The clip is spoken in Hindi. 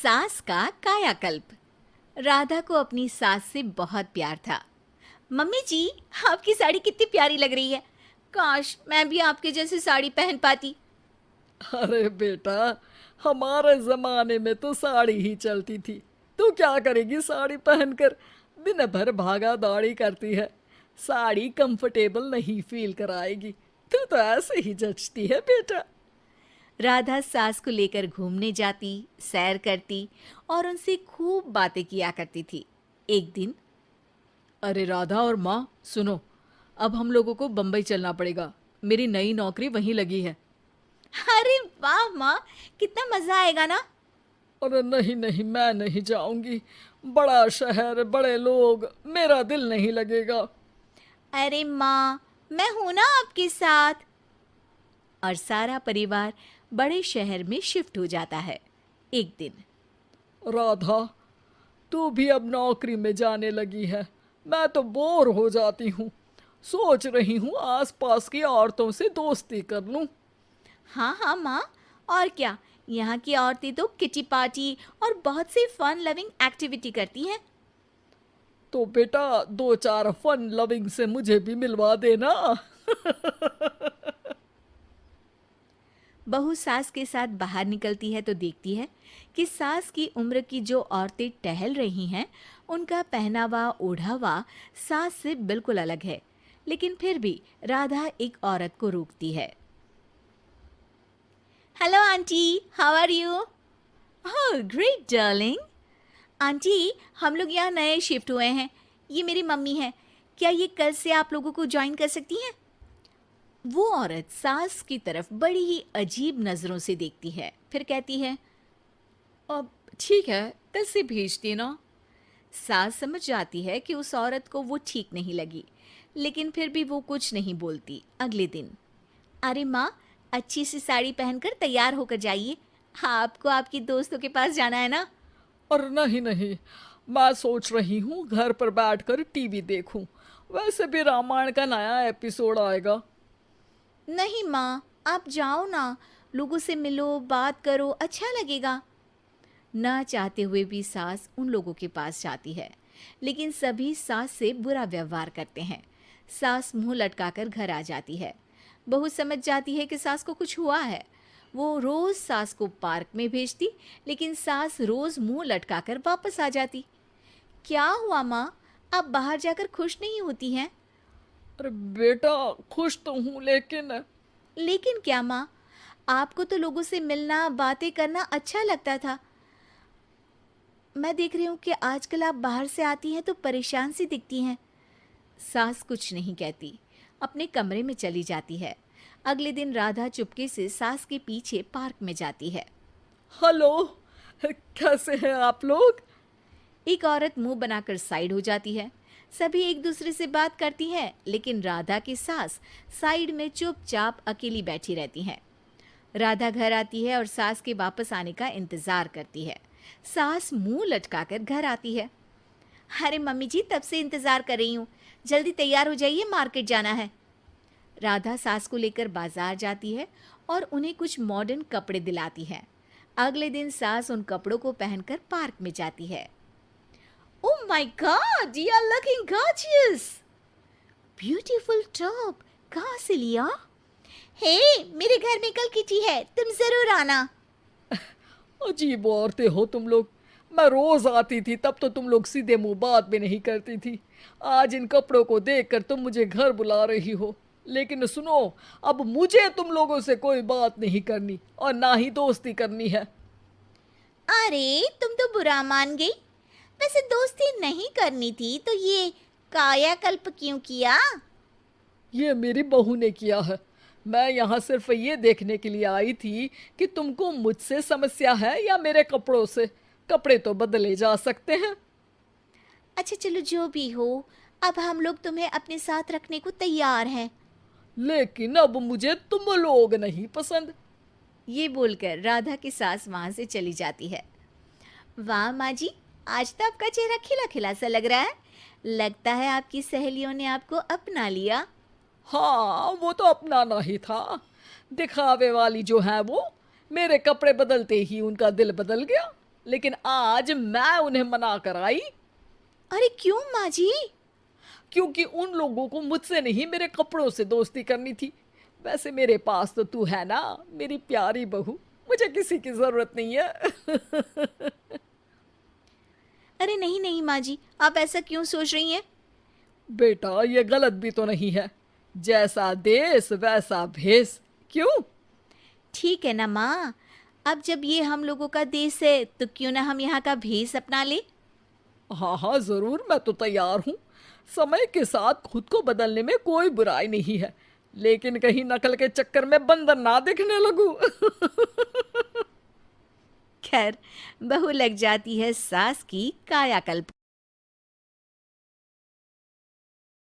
सास का कायाकल्प। राधा को अपनी सास से बहुत प्यार था। मम्मी जी, आपकी साड़ी कितनी प्यारी लग रही है। काश मैं भी आपके जैसी साड़ी पहन पाती। अरे बेटा, हमारे जमाने में तो साड़ी ही चलती थी। तू क्या करेगी साड़ी पहनकर? दिन भर भागा दौड़ी करती है। साड़ी कंफर्टेबल नहीं फील कराएगी। तू तो ऐसे ही जचती है बेटा। राधा सास को लेकर घूमने जाती, सैर करती और उनसे खूब बातें किया करती थी। एक दिन, अरे राधा और माँ, सुनो, अब हम लोगों को बम्बई चलना पड़ेगा। मेरी नई नौकरी वहीं लगी है। अरे वाह माँ, कितना मजा आएगा ना। अरे नहीं नहीं, मैं नहीं जाऊंगी। बड़ा शहर, बड़े लोग, मेरा दिल नहीं लगेगा। अरे माँ, मैं हूं ना आपके साथ। और सारा परिवार बड़े शहर में शिफ्ट हो जाता है। एक दिन, राधा, तू भी अब नौकरी में जाने लगी है। मैं तो बोर हो जाती हूँ। सोच रही हूँ आसपास की औरतों से दोस्ती कर लूँ। हाँ हाँ माँ, और क्या, यहाँ की औरतें तो किटी पार्टी और बहुत सी फन लविंग एक्टिविटी करती हैं। तो बेटा, दो चार फन लविंग से मुझे भी मिलवा देना। बहू सास के साथ बाहर निकलती है तो देखती है कि सास की उम्र की जो औरतें टहल रही हैं, उनका पहनावा ओढ़ावा सास से बिल्कुल अलग है। लेकिन फिर भी राधा एक औरत को रोकती है। Hello aunty, how are you? Oh great darling. Aunty, हम लोग यहाँ नए शिफ्ट हुए हैं। ये मेरी मम्मी है। क्या ये कल से आप लोगों को ज्वाइन कर सकती हैं? वो औरत सास की तरफ बड़ी ही अजीब नजरों से देखती है, फिर कहती है, अब ठीक है, कल से भेज देना। सास समझ जाती है कि उस औरत को वो ठीक नहीं लगी, लेकिन फिर भी वो कुछ नहीं बोलती। अगले दिन, अरे माँ, अच्छी सी साड़ी पहनकर तैयार होकर जाइए। आपको आपकी दोस्तों के पास जाना है ना। और नहीं नहीं, मैं सोच रही हूँ घर पर बैठकर टीवी देखूं। वैसे भी रामायण का नया एपिसोड आएगा। नहीं माँ, आप जाओ ना, लोगों से मिलो, बात करो, अच्छा लगेगा। ना चाहते हुए भी सास उन लोगों के पास जाती है, लेकिन सभी सास से बुरा व्यवहार करते हैं। सास मुंह लटकाकर घर आ जाती है। बहू समझ जाती है कि सास को कुछ हुआ है। वो रोज सास को पार्क में भेजती, लेकिन सास रोज मुंह लटकाकर वापस आ जाती। क्या हुआ माँ, आप बाहर जाकर खुश नहीं होती हैं? अरे बेटा, खुश तो हूँ लेकिन लेकिन क्या माँ, आपको तो लोगों से मिलना, बातें करना अच्छा लगता था। मैं देख रही हूँ कि आजकल आप बाहर से आती हैं तो परेशान सी दिखती हैं। सास कुछ नहीं कहती, अपने कमरे में चली जाती है। अगले दिन राधा चुपके से सास के पीछे पार्क में जाती है। हेलो, कैसे हैं आप लोग? एक औरत मुंह बनाकर साइड हो जाती है। सभी एक दूसरे से बात करती हैं, लेकिन राधा की सास साइड में चुपचाप अकेली बैठी रहती हैं। राधा घर आती है और सास के वापस आने का इंतजार करती है। सास मुंह लटकाकर घर आती है। अरे मम्मी जी, तब से इंतजार कर रही हूँ, जल्दी तैयार हो जाइए, मार्केट जाना है। राधा सास को लेकर बाजार जाती है और उन्हें कुछ मॉडर्न कपड़े दिलाती है। अगले दिन सास उन कपड़ों को पहनकर पार्क में जाती है। Oh my god, you are looking gorgeous. Beautiful top, कहाँ से लिया? हे, मेरे घर में कल किटी है, तुम जरूर आना। अजीब औरतें हो तुम लोग। मैं रोज आती थी, तब तो तुम लोग सीधे मुंह बात भी नहीं करती थी। आज इन कपड़ों को देखकर तुम मुझे घर बुला रही हो। लेकिन सुनो, अब मुझे तुम लोगों से कोई बात नहीं करनी और ना ही दोस्ती करनी है। अरे तुम तो बुरा मान गई। वैसे दोस्ती नहीं करनी थी तो ये कायाकल्प क्यों किया? ये मेरी बहू ने किया है। मैं यहाँ सिर्फ ये देखने के लिए आई थी कि तुमको मुझसे समस्या है या मेरे कपड़ों से। कपड़े तो बदले जा सकते हैं। अच्छा चलो, जो भी हो, अब हम लोग तुम्हें अपने साथ रखने को तैयार हैं। लेकिन अब मुझे तुम लोग नहीं पसंद। ये बोलकर राधा की सास वहां से चली जाती है। वाह माँ जी, आज तो आपका चेहरा खिला खिला सा लग रहा है। लगता है आपकी सहेलियों ने आपको अपना लिया। हाँ, वो तो अपनाना ही था। दिखावे वाली जो है वो, मेरे कपड़े बदलते ही उनका दिल बदल गया। लेकिन आज मैं उन्हें मना कर आई, अरे क्यों माँ जी? क्योंकि उन लोगों को मुझसे नहीं मेरे कपड़ों से दोस्ती करनी थी। वैसे मेरे पास तो तू है ना, मेरी प्यारी बहू, मुझे किसी की जरूरत नहीं है। अरे नहीं नहीं माँ जी, आप ऐसा क्यों सोच रही हैं? बेटा ये गलत भी तो नहीं है, जैसा देश वैसा भेष। क्यों? ठीक है ना माँ, अब जब ये हम लोगों का देश है तो क्यों ना हम यहाँ का भेष अपना ले। हाँ हाँ जरूर, मैं तो तैयार हूँ। समय के साथ खुद को बदलने में कोई बुराई नहीं है, लेकिन कहीं नकल के चक्कर में बंदर ना दिखने लगूं। खैर, बहू लग जाती है सास की कायाकल्प।